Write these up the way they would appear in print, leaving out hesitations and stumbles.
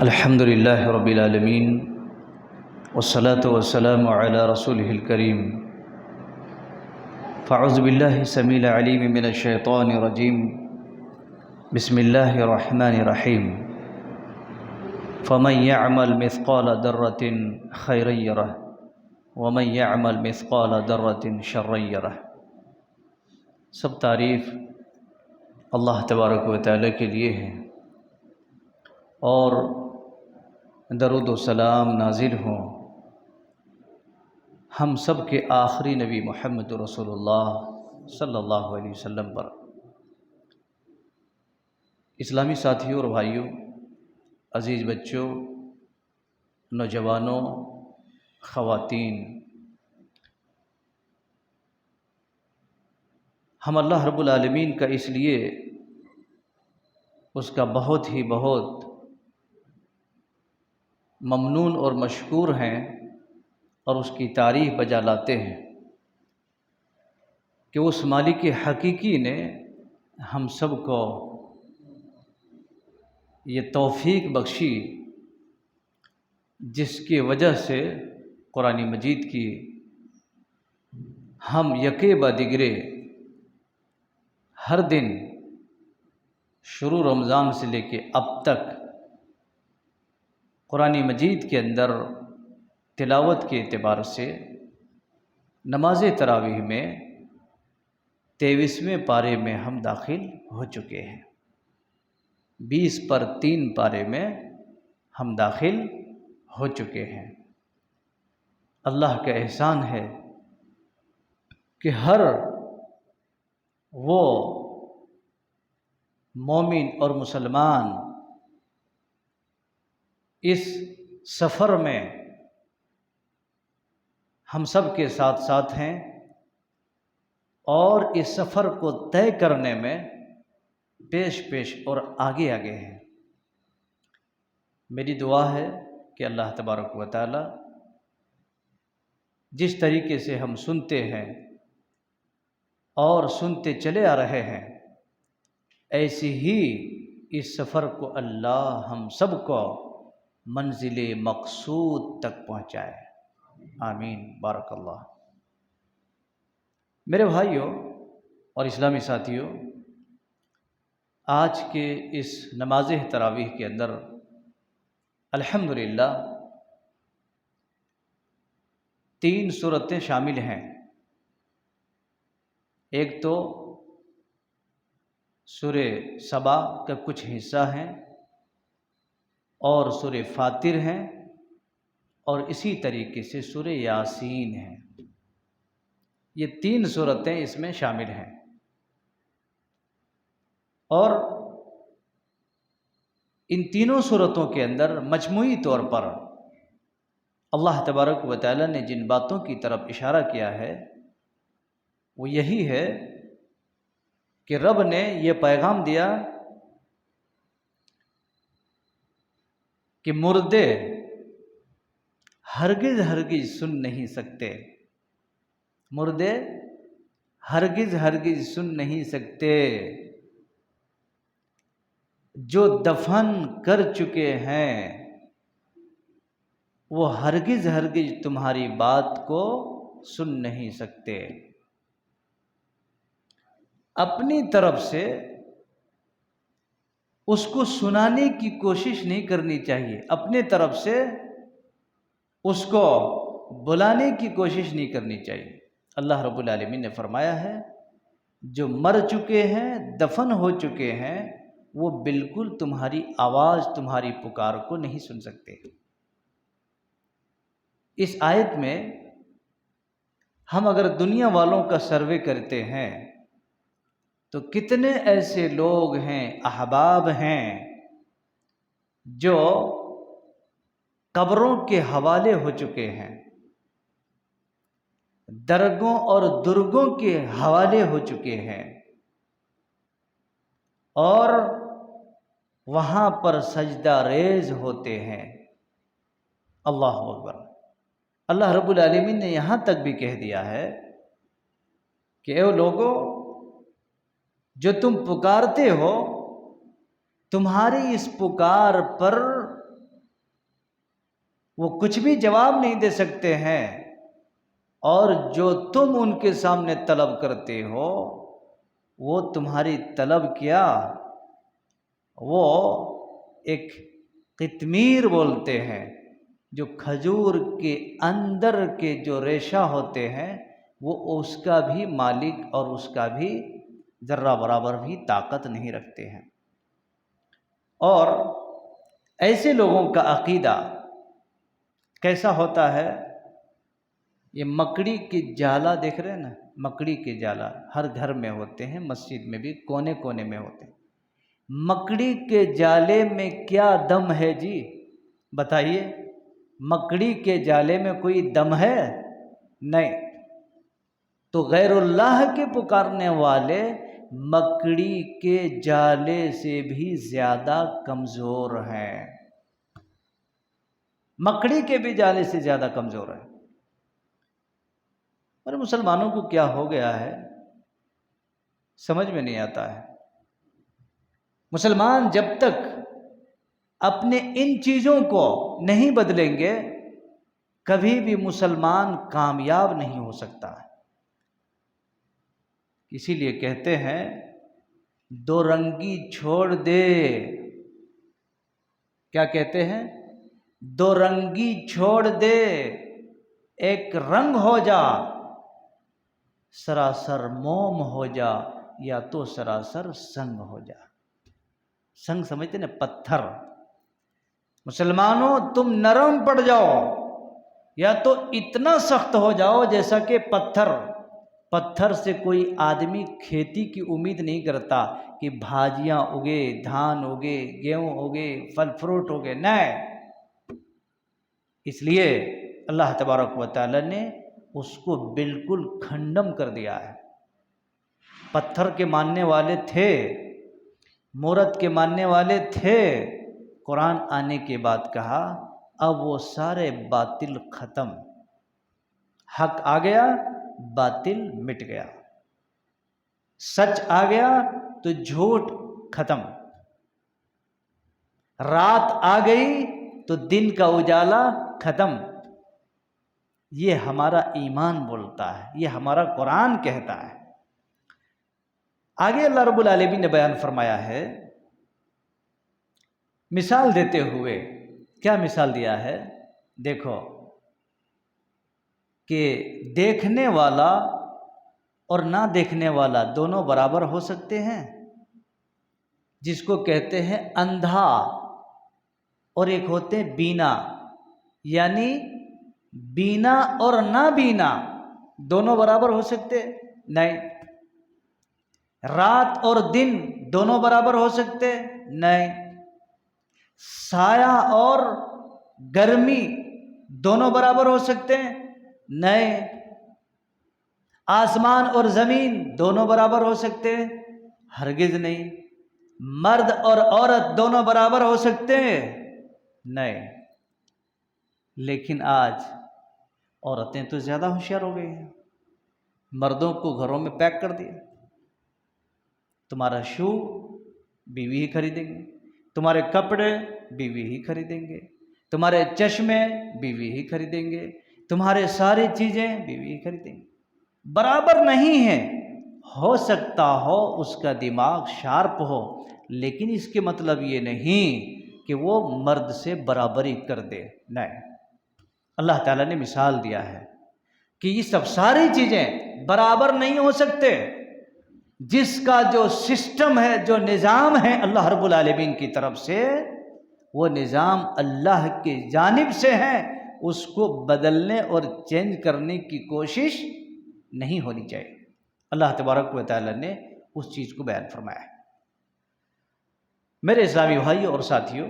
الحمد للہ رب العالمین والصلاة والسلام علی رسولہ الکریم فاعوذ باللہ السمیع العلیم من الشیطان الرجیم بسم اللہ الرحمن الرحیم فمن يعمل مثقال ذرة خیرا یرہ ومن يعمل مثقال ذرة شرا یرہ۔ سب تعریف اللہ تبارک و تعالیٰ کے لیے ہے، اور درود و سلام نازل ہوں ہم سب کے آخری نبی محمد رسول اللہ صلی اللہ علیہ وسلم پر۔ اسلامی ساتھیوں اور بھائیوں، عزیز بچوں، نوجوانوں، خواتین، ہم اللہ رب العالمین کا اس لیے اس کا بہت ممنون اور مشکور ہیں اور اس کی تعریف بجا لاتے ہیں کہ اس مالک حقیقی نے ہم سب کو یہ توفیق بخشی جس کی وجہ سے قرآن مجید کی ہم یکے بعد دیگرے ہر دن شروع رمضان سے لے کے اب تک قرآن مجید کے اندر تلاوت کے اعتبار سے نماز تراویح میں 23ویں پارے میں ہم داخل ہو چکے ہیں، 20 پر 3 پارے میں ہم داخل ہو چکے ہیں۔ اللہ کا احسان ہے کہ ہر وہ مومن اور مسلمان اس سفر میں ہم سب کے ساتھ ساتھ ہیں اور اس سفر کو طے کرنے میں پیش اور آگے ہیں۔ میری دعا ہے کہ اللہ تبارک و تعالی جس طریقے سے ہم سنتے ہیں اور سنتے چلے آ رہے ہیں، ایسی ہی اس سفر کو اللہ ہم سب کو منزل مقصود تک پہنچائے، آمین، بارک اللہ۔ میرے بھائیوں اور اسلامی ساتھیوں، آج کے اس نماز تراویح کے اندر الحمدللہ 3 سورتیں شامل ہیں۔ ایک تو سورہ سبا کا کچھ حصہ ہیں، اور سورہ فاطر ہیں، اور اسی طریقے سے سورہ یاسین ہیں۔ یہ 3 سورتیں اس میں شامل ہیں، اور ان تینوں سورتوں کے اندر مجموعی طور پر اللہ تبارک و تعالی نے جن باتوں کی طرف اشارہ کیا ہے وہ یہی ہے کہ رب نے یہ پیغام دیا کہ مردے ہرگز سن نہیں سکتے، مردے ہرگز سن نہیں سکتے، جو دفن کر چکے ہیں وہ ہرگز تمہاری بات کو سن نہیں سکتے۔ اپنی طرف سے اس کو سنانے کی کوشش نہیں کرنی چاہیے، اپنے طرف سے اس کو بلانے کی کوشش نہیں کرنی چاہیے۔ اللہ رب العالمین نے فرمایا ہے جو مر چکے ہیں، دفن ہو چکے ہیں، وہ بالکل تمہاری آواز، تمہاری پکار کو نہیں سن سکتے۔ اس آیت میں ہم اگر دنیا والوں کا سروے کرتے ہیں تو کتنے ایسے لوگ ہیں، احباب ہیں، جو قبروں کے حوالے ہو چکے ہیں، درگوں اور درگوں کے حوالے ہو چکے ہیں، اور وہاں پر سجدہ ریز ہوتے ہیں۔ اللہ اکبر۔ اللہ رب العالمین نے یہاں تک بھی کہہ دیا ہے کہ اے لوگو، جو تم پکارتے ہو تمہاری اس پکار پر وہ کچھ بھی جواب نہیں دے سکتے ہیں، اور جو تم ان کے سامنے طلب کرتے ہو وہ تمہاری طلب کیا، وہ ایک قطمیر بولتے ہیں، جو کھجور کے اندر کے جو ریشہ ہوتے ہیں وہ اس کا بھی مالک اور اس کا بھی ذرہ برابر بھی طاقت نہیں رکھتے ہیں۔ اور ایسے لوگوں کا عقیدہ کیسا ہوتا ہے؟ یہ مکڑی کے جالا دیکھ رہے ہیں نا، مکڑی کے جالا ہر گھر میں ہوتے ہیں، مسجد میں بھی کونے کونے میں ہوتے ہیں۔ مکڑی کے جالے میں کیا دم ہے جی؟ بتائیے، مکڑی کے جالے میں کوئی دم ہے؟ نہیں۔ تو غیر اللہ کے پکارنے والے مکڑی کے جالے سے بھی زیادہ کمزور ہیں، مکڑی کے بھی جالے سے زیادہ کمزور ہیں۔ اور مسلمانوں کو کیا ہو گیا ہے سمجھ میں نہیں آتا ہے۔ مسلمان جب تک اپنے ان چیزوں کو نہیں بدلیں گے کبھی بھی مسلمان کامیاب نہیں ہو سکتا ہے۔ اسی لیے کہتے ہیں دو رنگی چھوڑ دے، کیا کہتے ہیں؟ دو رنگی چھوڑ دے، ایک رنگ ہو جا، سراسر موم ہو جا یا تو سراسر سنگ ہو جا۔ سنگ سمجھتے نا، پتھر۔ مسلمانوں تم نرم پڑ جاؤ یا تو اتنا سخت ہو جاؤ جیسا کہ پتھر۔ پتھر سے کوئی آدمی کھیتی کی امید نہیں کرتا کہ بھاجیاں اگے، دھان اگے، گیہوں اگے، پھل فروٹ اگے، نہیں۔ اس لیے اللہ تبارک و تعالی نے اس کو بالکل کھنڈم کر دیا ہے۔ پتھر کے ماننے والے تھے، مورت کے ماننے والے تھے، قرآن آنے کے بعد کہا اب وہ سارے باطل ختم، حق آ گیا، باطل مٹ گیا، سچ آ گیا تو جھوٹ ختم، رات آ گئی تو دن کا اجالا ختم۔ یہ ہمارا ایمان بولتا ہے، یہ ہمارا قرآن کہتا ہے۔ آگے اللہ رب العالمین نے بیان فرمایا ہے مثال دیتے ہوئے، کیا مثال دیا ہے؟ دیکھو کہ دیکھنے والا اور نہ دیکھنے والا دونوں برابر ہو سکتے ہیں؟ جس کو کہتے ہیں اندھا، اور ایک ہوتے ہیں بینا، یعنی بینا اور نہ بینا دونوں برابر ہو سکتے؟ نہیں۔ رات اور دن دونوں برابر ہو سکتے؟ نہیں۔ سایہ اور گرمی دونوں برابر ہو سکتے ہیں؟ نہیں۔ آسمان اور زمین دونوں برابر ہو سکتے ہیں؟ ہرگز نہیں۔ مرد اور عورت دونوں برابر ہو سکتے ہیں؟ نہیں۔ لیکن آج عورتیں تو زیادہ ہوشیار ہو گئی ہیں، مردوں کو گھروں میں پیک کر دیا۔ تمہارا شو بیوی ہی خریدیں گے، تمہارے کپڑے بیوی ہی خریدیں گے، تمہارے چشمے بیوی ہی خریدیں گے، تمہارے ساری چیزیں بیوی ہی خریدیں گے۔ برابر نہیں ہے۔ ہو سکتا ہو اس کا دماغ شارپ ہو، لیکن اس کے مطلب یہ نہیں کہ وہ مرد سے برابری کر دے، نہیں۔ اللہ تعالیٰ نے مثال دیا ہے کہ یہ سب ساری چیزیں برابر نہیں ہو سکتے۔ جس کا جو سسٹم ہے، جو نظام ہے اللہ رب العالمین کی طرف سے، وہ نظام اللہ کی جانب سے ہے، اس کو بدلنے اور چینج کرنے کی کوشش نہیں ہونی چاہیے۔ اللہ تبارک و تعالیٰ نے اس چیز کو بیان فرمایا ہے۔ میرے اسلامی بھائیوں اور ساتھیوں،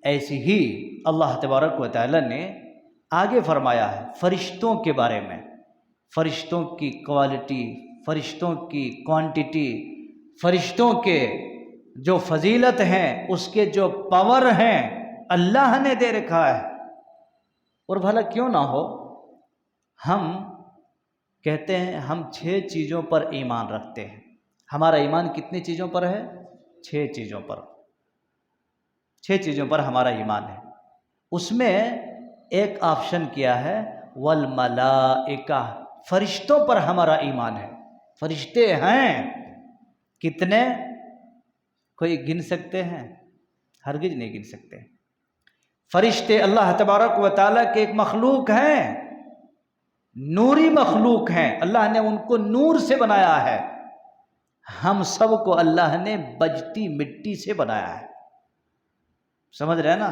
ایسی ہی اللہ تبارک و تعالیٰ نے آگے فرمایا ہے فرشتوں کے بارے میں، فرشتوں کی کوالٹی، فرشتوں کی کوانٹٹی، فرشتوں کے جو فضیلت ہیں، اس کے جو پاور ہیں، اللہ نے دے رکھا ہے۔ اور بھلا کیوں نہ ہو؟ ہم کہتے ہیں ہم 6 چیزوں پر ایمان رکھتے ہیں۔ ہمارا ایمان کتنی چیزوں پر ہے؟ 6 چیزوں پر۔ 6 چیزوں پر ہمارا ایمان ہے. اس میں ایک آپشن کیا ہے والملائکہ، فرشتوں پر ہمارا ایمان ہے. فرشتے ہیں کتنے؟ کوئی گن سکتے ہیں؟ ہرگز نہیں گن سکتے. فرشتے اللہ تبارک و تعالیٰ کے ایک مخلوق ہیں، نوری مخلوق ہیں. اللہ نے ان کو نور سے بنایا ہے. ہم سب کو اللہ نے بجتی مٹی سے بنایا ہے. سمجھ رہے ہیں نا؟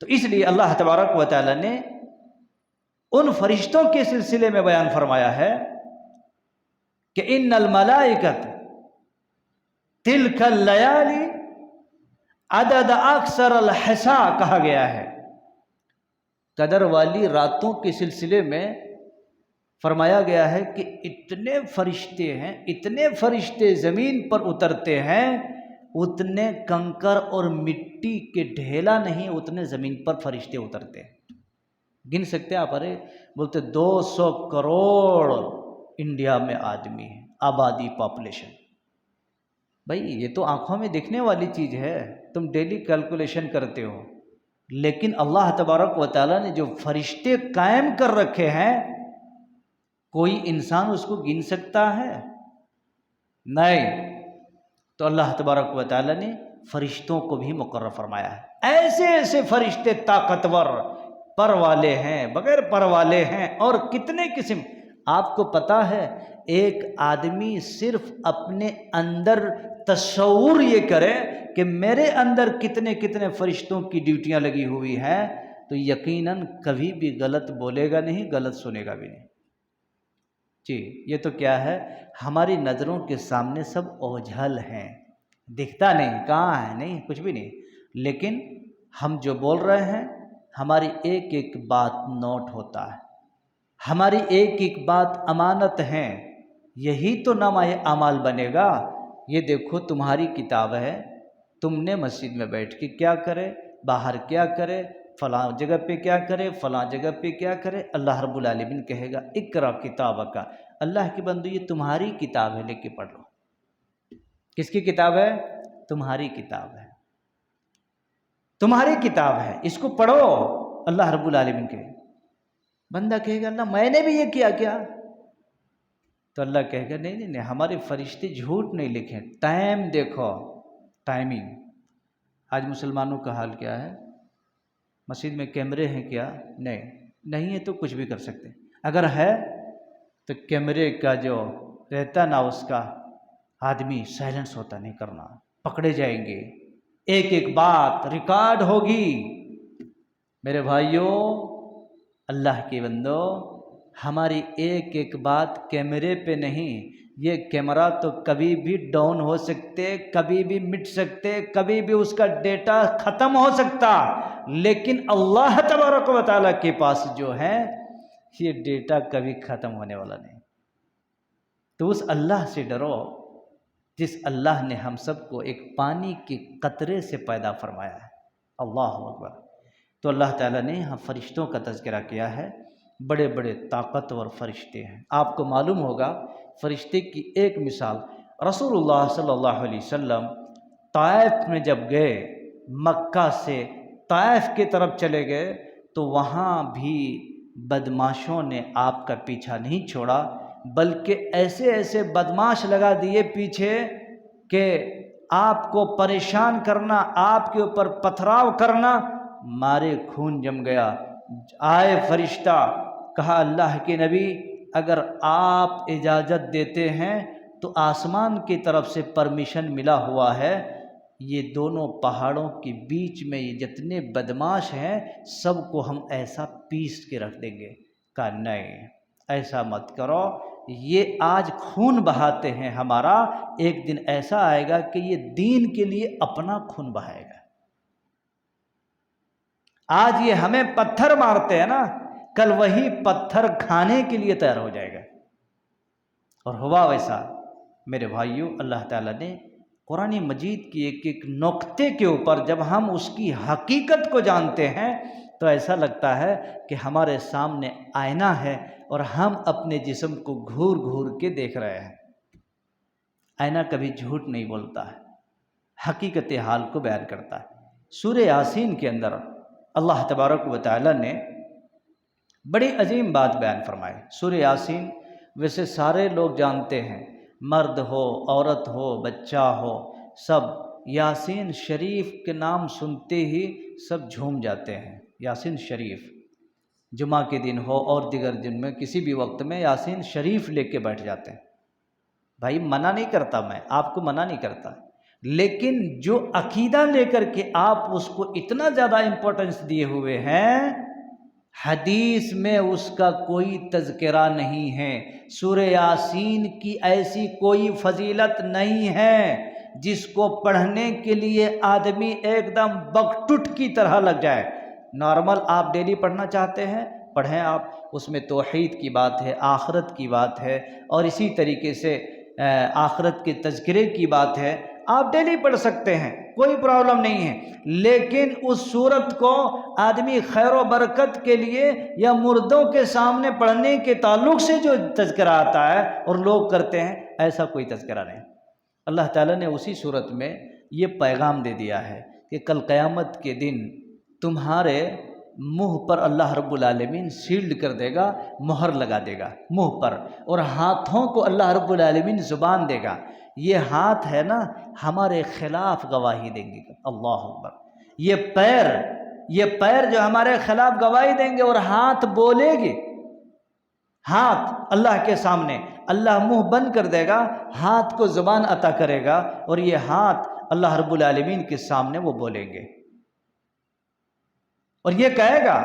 تو اس لیے اللہ تبارک و تعالیٰ نے ان فرشتوں کے سلسلے میں بیان فرمایا ہے کہ ان الملائکۃ تلک اللیالی عدد اکثر الحصا کہا گیا ہے. قدر والی راتوں کے سلسلے میں فرمایا گیا ہے کہ اتنے فرشتے ہیں، اتنے فرشتے زمین پر اترتے ہیں، اتنے کنکر اور مٹی کے ڈھیلا نہیں اتنے زمین پر فرشتے اترتے ہیں. گن سکتے ہیں آپ؟ ارے بولتے 200 کروڑ انڈیا میں آدمی ہیں، آبادی، پاپولیشن. بھائی یہ تو آنکھوں میں دیکھنے والی چیز ہے، تم ڈیلی کیلکولیشن کرتے ہو. لیکن اللہ تبارک و تعالیٰ نے جو فرشتے قائم کر رکھے ہیں، کوئی انسان اس کو گن سکتا ہے؟ نہیں. تو اللہ تبارک و تعالیٰ نے فرشتوں کو بھی مقرر فرمایا ہے. ایسے ایسے فرشتے طاقتور، پر والے ہیں، بغیر پر والے ہیں، اور کتنے قسم. آپ کو پتا ہے ایک آدمی صرف اپنے اندر تصور یہ کرے کہ میرے اندر کتنے کتنے فرشتوں کی ڈیوٹیاں لگی ہوئی ہیں، تو یقیناً کبھی بھی غلط بولے گا نہیں، غلط سنے گا بھی نہیں. جی یہ تو کیا ہے، ہماری نظروں کے سامنے سب اوجھل ہیں، دکھتا نہیں، کہاں ہے، نہیں کچھ بھی نہیں. لیکن ہم جو بول رہے ہیں، ہماری ایک ایک بات نوٹ ہوتا ہے، ہماری ایک ایک بات امانت ہے. یہی تو نامہ اعمال بنے گا. یہ دیکھو تمہاری کتاب ہے، تم نے مسجد میں بیٹھ کے کیا کرے، باہر کیا کرے، فلاں جگہ پہ کیا کرے، فلاں جگہ پہ کیا کرے. اللہ رب العالمین کہے گا اقرا کتابک. اللہ کی بندو یہ تمہاری کتاب ہے، لے کے پڑھ لو. کس کی کتاب ہے؟ تمہاری کتاب ہے، تمہاری کتاب ہے، اس کو پڑھو. اللہ رب العالمین کہے. بندہ کہے گا اللہ میں نے بھی یہ کیا کیا؟ تو اللہ کہے گا نہیں نہیں نہیں، ہمارے فرشتے جھوٹ نہیں لکھیں. ٹائم دیکھو، ٹائمنگ. آج مسلمانوں کا حال کیا ہے؟ مسجد میں کیمرے ہیں کیا؟ نہیں ہے تو کچھ بھی کر سکتے. اگر ہے تو کیمرے کا جو رہتا نا اس کا آدمی سائلنس ہوتا نہیں کرنا، پکڑے جائیں گے، ایک ایک بات ریکارڈ ہوگی. میرے بھائیوں، اللہ کے بندو، ہماری ایک ایک بات کیمرے پہ نہیں. یہ کیمرہ تو کبھی بھی ڈاؤن ہو سکتے، کبھی بھی مٹ سکتے، کبھی بھی اس کا ڈیٹا ختم ہو سکتا. لیکن اللہ تبارک و تعالیٰ کے پاس جو ہے یہ ڈیٹا کبھی ختم ہونے والا نہیں. تو اس اللہ سے ڈرو جس اللہ نے ہم سب کو ایک پانی کے قطرے سے پیدا فرمایا ہے. اللہ اکبر. تو اللہ تعالیٰ نے یہاں فرشتوں کا تذکرہ کیا ہے. بڑے بڑے طاقتور فرشتے ہیں. آپ کو معلوم ہوگا فرشتے کی ایک مثال، رسول اللہ صلی اللہ علیہ وسلم طائف میں جب گئے، مکہ سے طائف کی طرف چلے گئے، تو وہاں بھی بدماشوں نے آپ کا پیچھا نہیں چھوڑا، بلکہ ایسے ایسے بدماش لگا دیے پیچھے کہ آپ کو پریشان کرنا، آپ کے اوپر پتھراؤ کرنا. مارے خون جم گیا. آئے فرشتہ، کہا اللہ کے نبی اگر آپ اجازت دیتے ہیں تو آسمان کی طرف سے پرمیشن ملا ہوا ہے، یہ دونوں پہاڑوں کے بیچ میں یہ جتنے بدماش ہیں سب کو ہم ایسا پیس کے رکھ دیں گے. کہا نہیں ایسا مت کرو، یہ آج خون بہاتے ہیں ہمارا، ایک دن ایسا آئے گا کہ یہ دین کے لیے اپنا خون بہائے گا. آج یہ ہمیں پتھر مارتے ہیں نا، کل وہی پتھر کھانے کے لیے تیار ہو جائے گا. اور ہوا ویسا. میرے بھائیوں، اللہ تعالیٰ نے قرآن مجید کی ایک ایک نقطے کے اوپر جب ہم اس کی حقیقت کو جانتے ہیں تو ایسا لگتا ہے کہ ہمارے سامنے آئینہ ہے اور ہم اپنے جسم کو گھور گھور کے دیکھ رہے ہیں. آئینہ کبھی جھوٹ نہیں بولتا ہے، حقیقت حال کو بیان کرتا ہے. سورہ یاسین کے اندر اللہ تبارک و تعالی نے بڑی عظیم بات بیان فرمائی۔ سورہ یاسین ویسے سارے لوگ جانتے ہیں، مرد ہو، عورت ہو، بچہ ہو، سب یاسین شریف کے نام سنتے ہی سب جھوم جاتے ہیں۔ یاسین شریف جمعہ کے دن ہو اور دیگر دن میں کسی بھی وقت میں یاسین شریف لے کے بیٹھ جاتے ہیں۔ بھائی منع نہیں کرتا، میں آپ کو منع نہیں کرتا، لیکن جو عقیدہ لے کر کے آپ اس کو اتنا زیادہ امپورٹنس دیے ہوئے ہیں، حدیث میں اس کا کوئی تذکرہ نہیں ہے۔ سورہ یاسین کی ایسی کوئی فضیلت نہیں ہے جس کو پڑھنے کے لیے آدمی ایک دم بکٹٹ کی طرح لگ جائے۔ نارمل آپ ڈیلی پڑھنا چاہتے ہیں، پڑھیں آپ، اس میں توحید کی بات ہے، آخرت کی بات ہے، اور اسی طریقے سے آخرت کے تذکرے کی بات ہے، آپ ڈیلی پڑھ سکتے ہیں، کوئی پرابلم نہیں ہے۔ لیکن اس صورت کو آدمی خیر و برکت کے لیے یا مردوں کے سامنے پڑھنے کے تعلق سے جو تذکرہ آتا ہے اور لوگ کرتے ہیں، ایسا کوئی تذکرہ نہیں۔ اللہ تعالیٰ نے اسی صورت میں یہ پیغام دے دیا ہے کہ کل قیامت کے دن تمہارے منہ پر اللہ رب العالمین سیلڈ کر دے گا، مہر لگا دے گا منہ پر، اور ہاتھوں کو اللہ رب العالمین زبان دے گا۔ یہ ہاتھ ہے نا، ہمارے خلاف گواہی دیں گے۔ اللہ اکبر۔ یہ پیر جو ہمارے خلاف گواہی دیں گے، اور ہاتھ بولے گے، ہاتھ اللہ کے سامنے اللہ منہ بند کر دے گا، ہاتھ کو زبان عطا کرے گا، اور یہ ہاتھ اللہ رب العالمین کے سامنے وہ بولیں گے، اور یہ کہے گا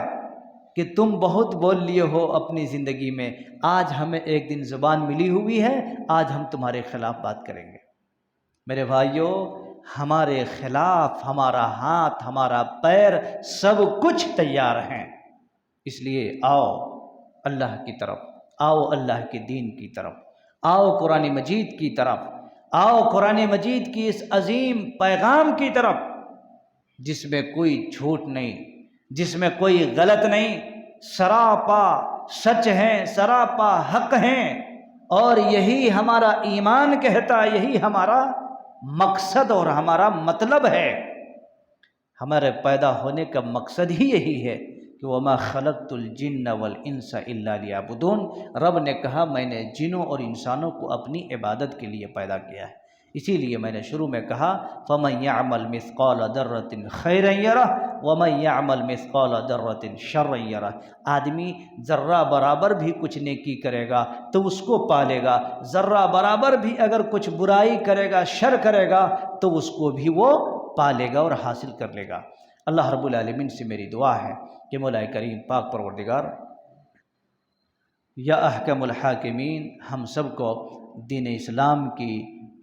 کہ تم بہت بول لیے ہو اپنی زندگی میں، آج ہمیں ایک دن زبان ملی ہوئی ہے، آج ہم تمہارے خلاف بات کریں گے۔ میرے بھائیوں، ہمارے خلاف ہمارا ہاتھ، ہمارا پیر، سب کچھ تیار ہیں۔ اس لیے آؤ اللہ کی طرف، آؤ اللہ کے دین کی طرف، آؤ قرآن مجید کی طرف، آؤ قرآن مجید کی اس عظیم پیغام کی طرف، جس میں کوئی جھوٹ نہیں، جس میں کوئی غلط نہیں، سراپا سچ ہیں، سراپا حق ہیں، اور یہی ہمارا ایمان کہتا، یہی ہمارا مقصد اور ہمارا مطلب ہے۔ ہمارے پیدا ہونے کا مقصد ہی یہی ہے کہ وَمَا خَلَقْتُ الْجِنَّ وَالْإِنسَ إِلَّا لِيَعْبُدُونَ۔ رب نے کہا میں نے جنوں اور انسانوں کو اپنی عبادت کے لیے پیدا کیا ہے۔ اسی لیے میں نے شروع میں کہا فَمَن يَعْمَلْ مِثْقَالَ ذَرَّةٍ خَيْرًا يَرَهُ وَمَن يَعْمَلْ مِثْقَالَ ذَرَّةٍ شَرًّا يَرَهُ۔ آدمی ذرہ برابر بھی کچھ نیکی کرے گا تو اس کو پالے گا، ذرہ برابر بھی اگر کچھ برائی کرے گا، شر کرے گا، تو اس کو بھی وہ پالے گا اور حاصل کر لے گا۔ اللہ رب العالمین سے میری دعا ہے کہ مولا کریم پاک پروردگار یا احکم الحاکمین ہم سب کو دین اسلام کی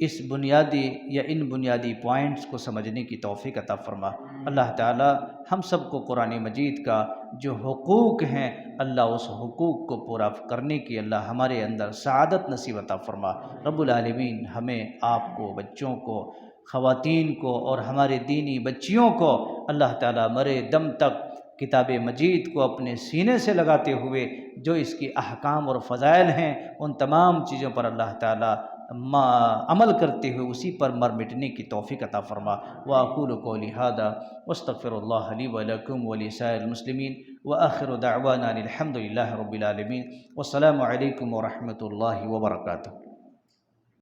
اس بنیادی یا ان بنیادی پوائنٹس کو سمجھنے کی توفیق عطا فرما۔ اللہ تعالی ہم سب کو قرآن مجید کا جو حقوق ہیں، اللہ اس حقوق کو پورا کرنے کی اللہ ہمارے اندر سعادت نصیب عطا فرما۔ رب العالمین ہمیں، آپ کو، بچوں کو، خواتین کو اور ہمارے دینی بچیوں کو اللہ تعالی مرے دم تک کتاب مجید کو اپنے سینے سے لگاتے ہوئے جو اس کی احکام اور فضائل ہیں ان تمام چیزوں پر اللہ تعالی عمل کرتے ہوئے اسی پر مر مٹنے کی توفیق عطا فرما۔ وَأَقُولُ قَوْلِي هَذَا وَأَسْتَغْفِرُ اللَّهَ لِي وَلَكُمْ وَلِسَائِرِ الْمُسْلِمِينَ وَآخِرُ دَعْوَانَا الْحَمْدُ لِلَّهِ رَبِّ الْعَالَمِينَ وَالسَّلَامُ عَلَيْكُمْ وَرَحْمَةُ اللَّهِ وَبَرَكَاتُهُ۔